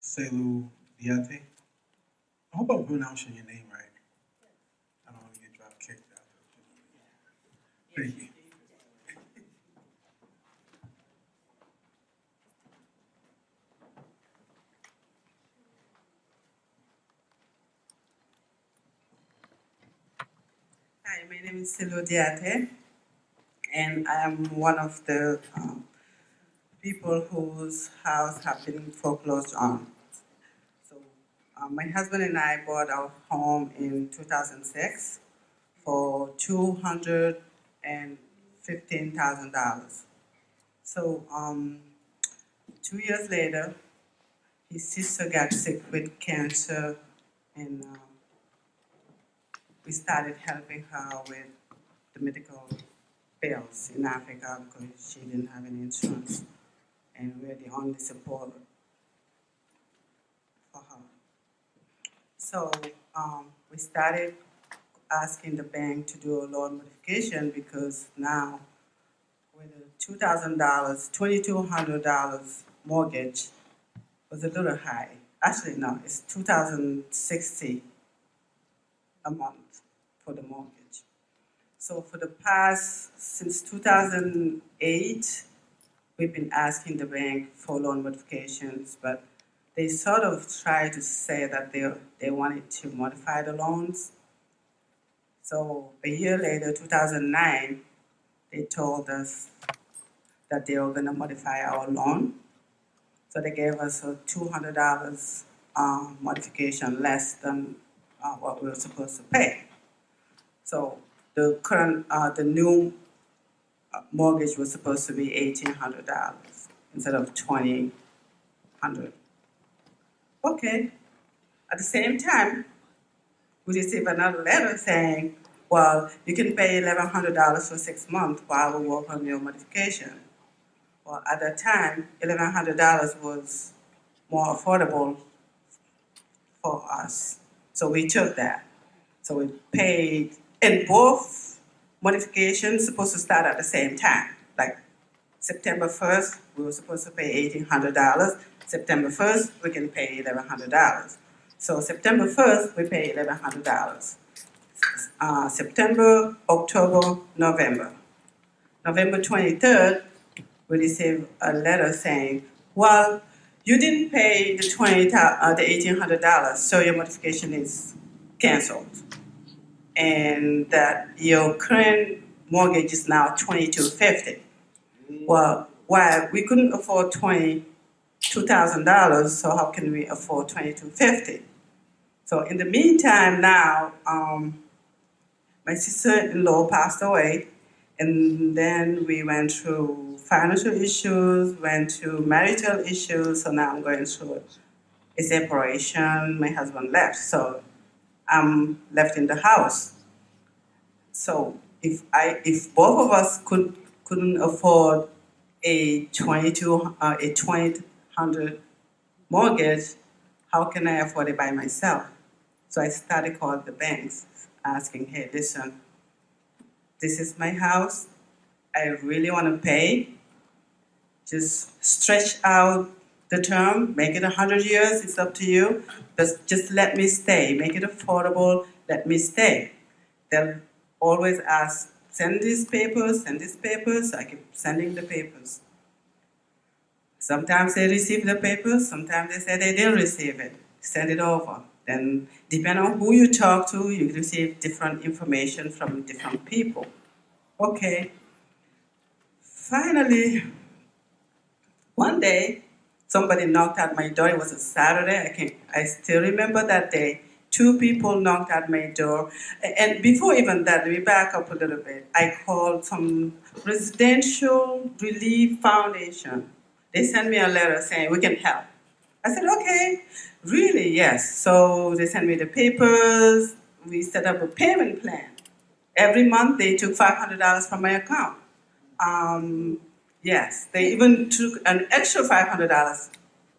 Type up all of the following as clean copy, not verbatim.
Selu. I hope I'm pronouncing your name right. I don't want to get drop kicked out. Thank you. Hi, my name is Selu, and I am one of the people whose house have been foreclosed on. So, my husband and I bought our home in 2006 for $215,000. So, 2 years later, his sister got sick with cancer, and we started helping her with the medical bills in Africa because she didn't have any insurance, and we're the only support for her. So we started asking the bank to do a loan modification because now with a $2,000, $2,200 mortgage was a little high. Actually, no, it's $2,060 a month for the mortgage. So for the past, since 2008, we've been asking the bank for loan modifications, but they sort of try to say that they wanted to modify the loans. So a year later, 2009, they told us that they were going to modify our loan. So they gave us a $200 modification less than what we were supposed to pay. So the new mortgage was supposed to be $1,800 instead of $2,000. Okay. At the same time, we received another letter saying, well, you can pay $1,100 for 6 months while we work on your modification. Well, at that time, $1,100 was more affordable for us. So we took that. So we paid, and both modifications supposed to start at the same time. Like September 1st, we were supposed to pay $1,800. September 1st, we can pay $1,100. So September 1st, we pay $1,100. September, October, November. November 23rd, we received a letter saying, well, you didn't pay the $1,800, so your modification is canceled. And that your current mortgage is now $2,250. Well, why we couldn't afford $22,000, so how can we afford $2,250? So in the meantime, now my sister-in-law passed away, and then we went through financial issues, went through marital issues. So now I'm going through a separation. My husband left, so I'm left in the house. So if both of us couldn't afford a 2,200 mortgage, how can I afford it by myself? So I started calling the banks, asking, hey, listen, this is my house. I really want to pay. Just stretch out the term, make it 100 years, it's up to you. But just let me stay, make it affordable, let me stay. They'll always ask, send these papers, send these papers. I keep sending the papers. Sometimes they receive the papers, sometimes they say they didn't receive it. Send it over. Then, depending on who you talk to, you receive different information from different people. Okay. Finally, one day, somebody knocked at my door. It was a Saturday. I still remember that day. Two people knocked at my door. And before even that, let me back up a little bit. I called some residential relief foundation. They sent me a letter saying, we can help. I said, okay, really, yes. So they sent me the papers. We set up a payment plan. Every month they took $500 from my account. Yes, they even took an extra $500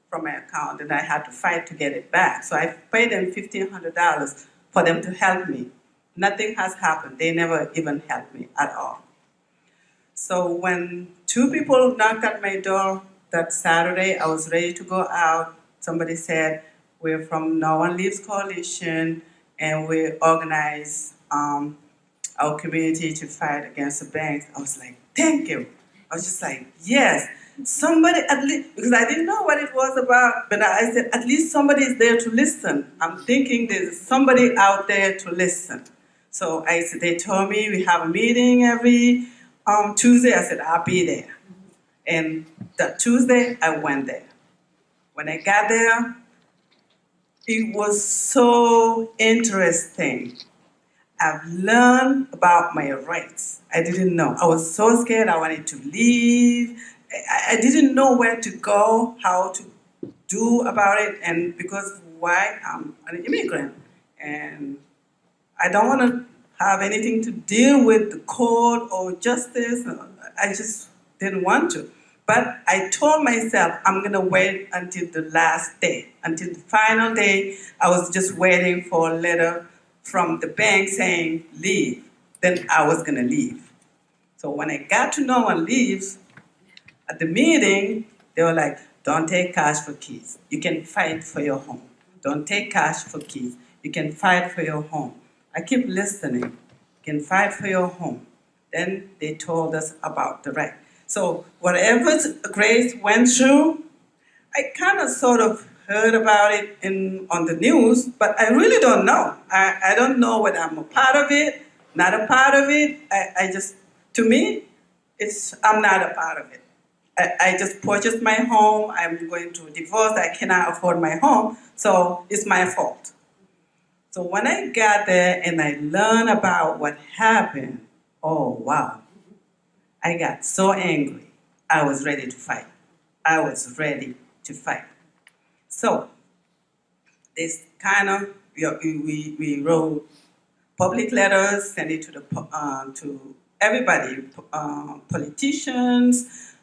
from my account, and I had to fight to get it back. So I paid them $1,500 for them to help me. Nothing has happened. They never even helped me at all. So when two people knocked at my door that Saturday, I was ready to go out. somebody said, we're from No One Leaves Coalition, and we organize our community to fight against the banks. I was like, thank you. I was just like, yes, somebody at least, because I didn't know what it was about, but I said, at least somebody is there to listen. I'm thinking there's somebody out there to listen. So they told me we have a meeting every Tuesday. I said, I'll be there. And that Tuesday, I went there. When I got there, it was so interesting. I've learned about my rights. I didn't know. I was so scared. I wanted to leave. I didn't know where to go, how to do about it, and because why? I'm an immigrant, and I don't want to have anything to deal with the court or justice. I just didn't want to. But I told myself I'm going to wait until the last day, until the final day. I was just waiting for a letter from the bank saying leave. Then I was going to leave. So when I got to No One Leaves, at the meeting, they were like, don't take cash for keys. You can fight for your home. Don't take cash for keys. You can fight for your home. I keep listening. You can fight for your home. Then they told us about the right. So whatever Grace went through, I kind of sort of heard about it on the news, but I really don't know. I don't know whether I'm a part of it, not a part of it. I just, to me, I'm not a part of it. I just purchased my home. I'm going through a divorce. I cannot afford my home, so it's my fault. So when I got there and I learned about what happened, oh wow, I got so angry. I was ready to fight. I was ready to fight. So this kind of, we wrote public letters, sent it to everybody, politicians,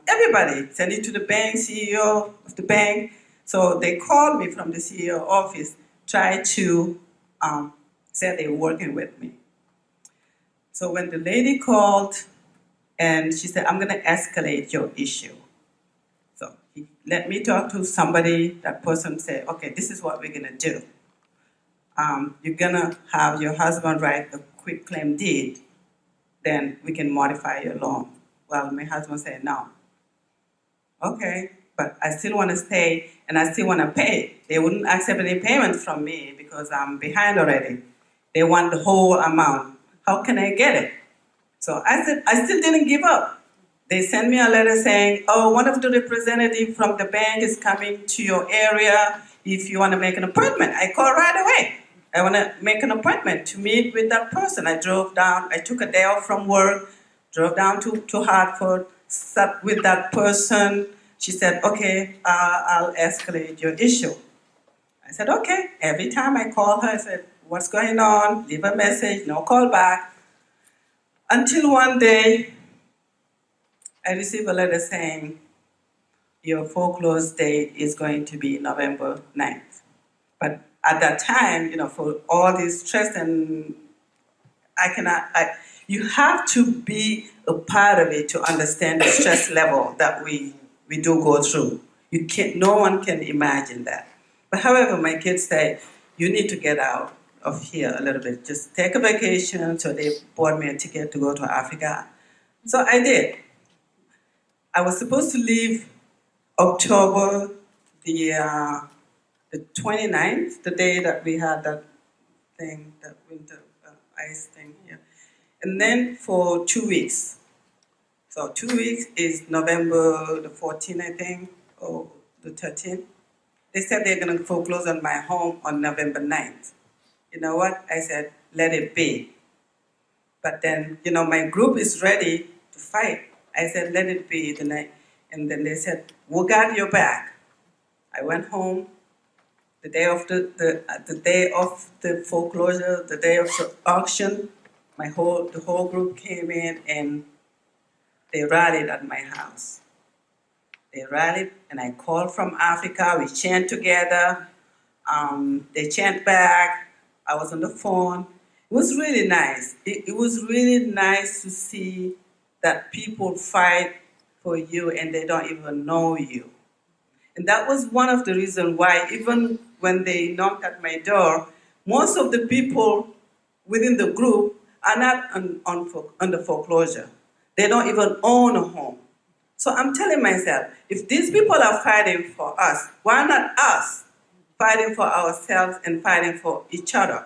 everybody, sent it to the bank, CEO of the bank. So they called me from the CEO office, tried to say they were working with me. So when the lady called and she said, I'm going to escalate your issue. So he let me talk to somebody. That person said, okay, this is what we're going to do. You're going to have your husband write a quick claim deed. Then we can modify your loan. Well, my husband said, no. Okay, but I still want to stay and I still want to pay. They wouldn't accept any payment from me because I'm behind already. They want the whole amount. How can I get it? So I said, I still didn't give up. They sent me a letter saying, oh, one of the representatives from the bank is coming to your area if you want to make an appointment. I called right away. I want to make an appointment to meet with that person. I drove down. I took a day off from work, drove down to Hartford, sat with that person. She said, okay, I'll escalate your issue. I said, okay. Every time I call her, I said, what's going on? Leave a message, no call back. Until one day, I received a letter saying, your foreclosure date is going to be November 9th. But at that time, for all this stress and you have to be a part of it to understand the stress level that we do go through. No one can imagine that. But however, my kids say, you need to get out of here a little bit. Just take a vacation. So they bought me a ticket to go to Africa. So I did. I was supposed to leave October the 29th, the day that we had that thing, that winter ice thing here. And then for 2 weeks. So 2 weeks is November the 14th, I think, or the 13th. They said they're going to foreclose on my home on November 9th. You know what? I said, let it be. But then, my group is ready to fight. I said, let it be the night. And then they said, we got your back. I went home the day of the day of the foreclosure, the day of the auction. The whole group came in and they rallied at my house. They rallied and I called from Africa. We chant together. They chant back. I was on the phone. It was really nice. It was really nice to see that people fight for you and they don't even know you. And that was one of the reasons why, even when they knocked at my door, most of the people within the group are not under foreclosure. They don't even own a home. So I'm telling myself, if these people are fighting for us, why not us fighting for ourselves and fighting for each other?